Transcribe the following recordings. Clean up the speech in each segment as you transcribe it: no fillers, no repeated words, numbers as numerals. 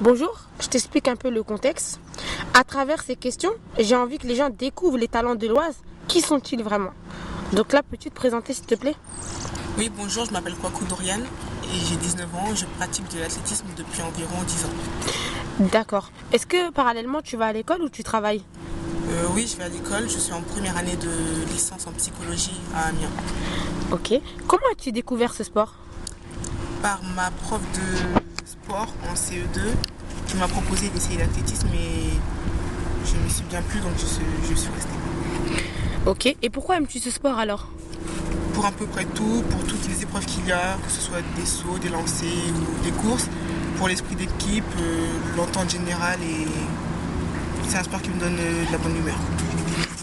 Bonjour, je t'explique un peu le contexte. À travers ces questions, j'ai envie que les gens découvrent les talents de l'Oise. Qui sont-ils vraiment? Donc là, peux-tu te présenter s'il te plaît? Oui, bonjour, je m'appelle Kwaku Dorian et j'ai 19 ans. Je pratique de l'athlétisme depuis environ 10 ans. D'accord. Est-ce que parallèlement tu vas à l'école ou tu travailles? Oui, je vais à l'école. Je suis en première année de licence en psychologie à Amiens. Ok. Comment as-tu découvert ce sport? Par ma prof de sport en CE2 qui m'a proposé d'essayer l'athlétisme et je me suis bien plu, donc je suis restée. Ok. Et pourquoi aimes-tu ce sport alors? Pour à peu près tout, pour toutes les épreuves qu'il y a, que ce soit des sauts, des lancers ou des courses, pour l'esprit d'équipe, l'entente générale, et c'est un sport qui me donne de la bonne humeur.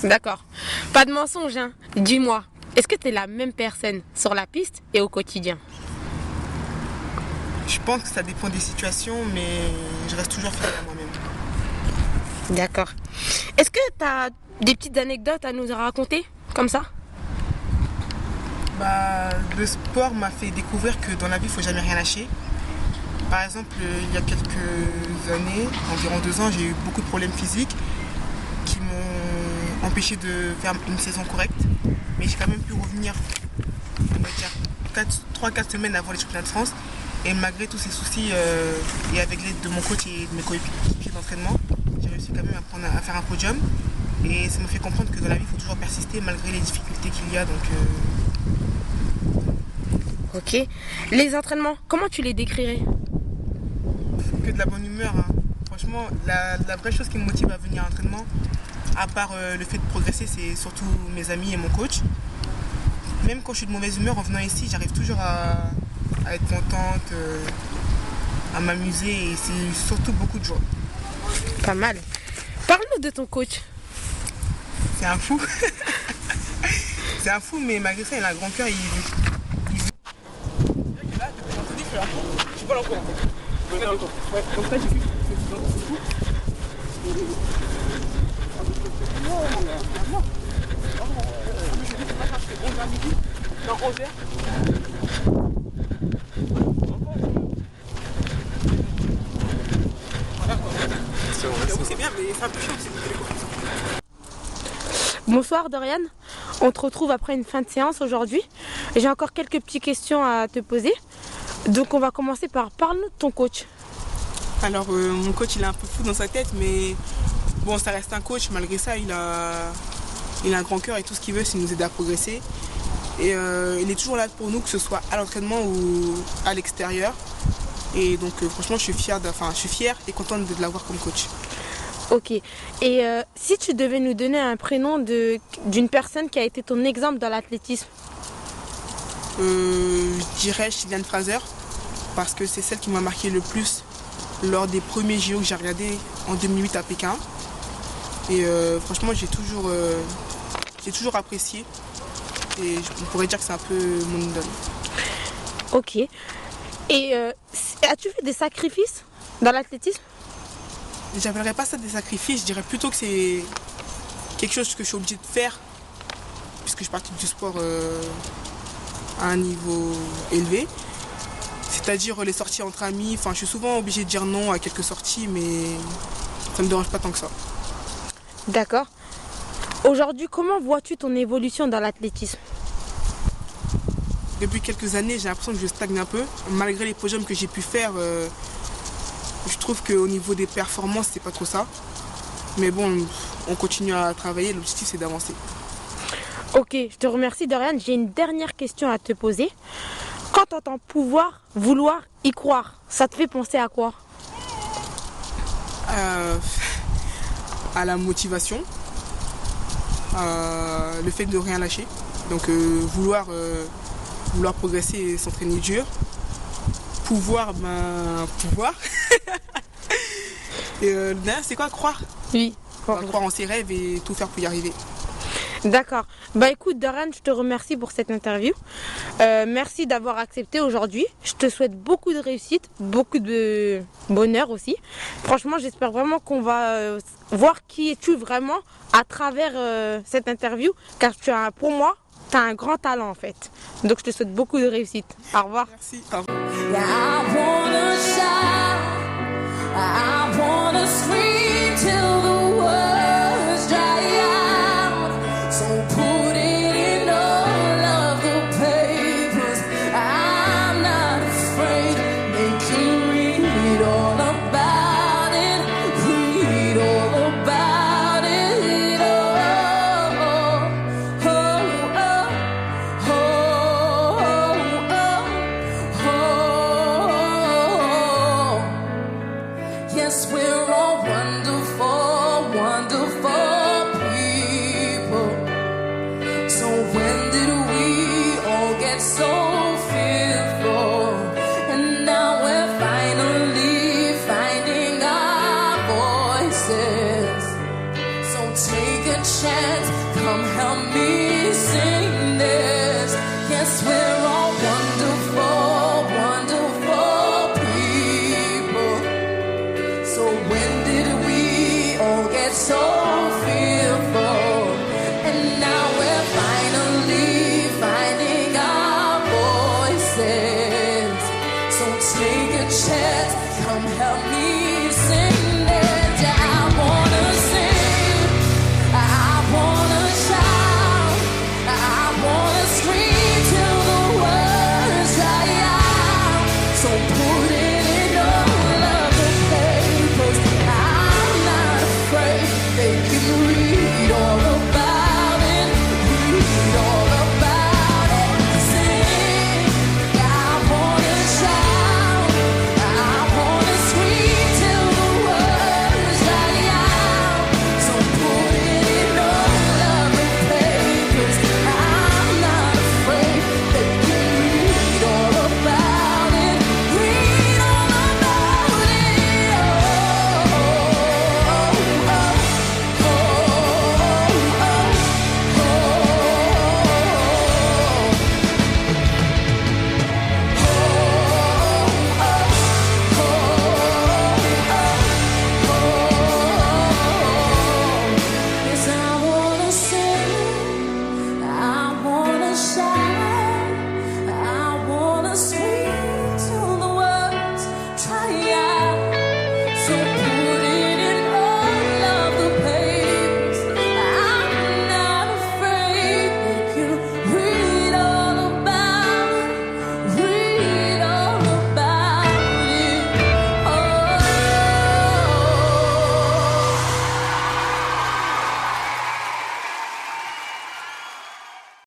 D'accord. Pas de mensonge, hein. Dis-moi, est-ce que tu es la même personne sur la piste et au quotidien? Je pense que ça dépend des situations, mais je reste toujours fidèle à moi-même. D'accord. Est-ce que tu as des petites anecdotes à nous raconter, comme ça? Le sport m'a fait découvrir que dans la vie, il ne faut jamais rien lâcher. Par exemple, il y a quelques années, environ 2 ans, j'ai eu beaucoup de problèmes physiques qui m'ont empêché de faire une saison correcte. Mais j'ai quand même pu revenir, on va dire, 3-4 semaines avant les championnats de France. Et malgré tous ces soucis, et avec l'aide de mon coach et de mes coéquipiers d'entraînement, j'ai réussi quand même à faire un podium. Et ça me fait comprendre que dans la vie, il faut toujours persister malgré les difficultés qu'il y a. Ok. Les entraînements, comment tu les décrirais? Que de la bonne humeur, hein. Franchement, la vraie chose qui me motive à venir à l'entraînement, à part le fait de progresser, c'est surtout mes amis et mon coach. Même quand je suis de mauvaise humeur, en venant ici, j'arrive toujours à être contente, à m'amuser, et c'est surtout beaucoup de joie. Pas mal. Parle-nous de ton coach. C'est un fou. C'est un fou, mais malgré ça, il a un grand cœur. C'est bien, mais c'est un peu chiant. Bonsoir Dorian, on te retrouve après une fin de séance aujourd'hui. J'ai encore quelques petites questions à te poser. Donc on va commencer par parle-nous de ton coach. Alors mon coach il est un peu fou dans sa tête, mais bon, ça reste un coach. Malgré ça, il a un grand cœur et tout ce qu'il veut c'est nous aider à progresser. Et il est toujours là pour nous, que ce soit à l'entraînement ou à l'extérieur. Et donc franchement je suis fière et contente de l'avoir comme coach. Ok, et si tu devais nous donner un prénom d'une personne qui a été ton exemple dans l'athlétisme? Je dirais Sylviane Fraser, parce que c'est celle qui m'a marqué le plus lors des premiers JO que j'ai regardés en 2008 à Pékin. Et franchement j'ai toujours apprécié, et on pourrait dire que c'est un peu mon idole. Ok, et as-tu fait des sacrifices dans l'athlétisme? J'appellerais pas ça des sacrifices, je dirais plutôt que c'est quelque chose que je suis obligée de faire, puisque je pratique du sport à un niveau élevé. C'est-à-dire les sorties entre amis, je suis souvent obligée de dire non à quelques sorties, mais ça me dérange pas tant que ça. D'accord. Aujourd'hui, comment vois-tu ton évolution dans l'athlétisme? Depuis quelques années, j'ai l'impression que je stagne un peu. Malgré les podiums que j'ai pu faire, je trouve qu'au niveau des performances, c'est pas trop ça. Mais bon, on continue à travailler, l'objectif c'est d'avancer. Ok, je te remercie Dorian. J'ai une dernière question à te poser. Quand tu entends pouvoir, vouloir, y croire, ça te fait penser à quoi? À la motivation, le fait de rien lâcher. Donc vouloir progresser et s'entraîner dur. Pouvoir. Et le dernier, c'est quoi? Croire. Oui. Croire en ses rêves et tout faire pour y arriver. D'accord. Écoute Dorian, je te remercie pour cette interview. Merci d'avoir accepté aujourd'hui. Je te souhaite beaucoup de réussite, beaucoup de bonheur aussi. Franchement, j'espère vraiment qu'on va voir qui es-tu vraiment à travers cette interview. Car pour moi, tu as un grand talent en fait. Donc je te souhaite beaucoup de réussite. Au revoir. Merci. Au revoir. So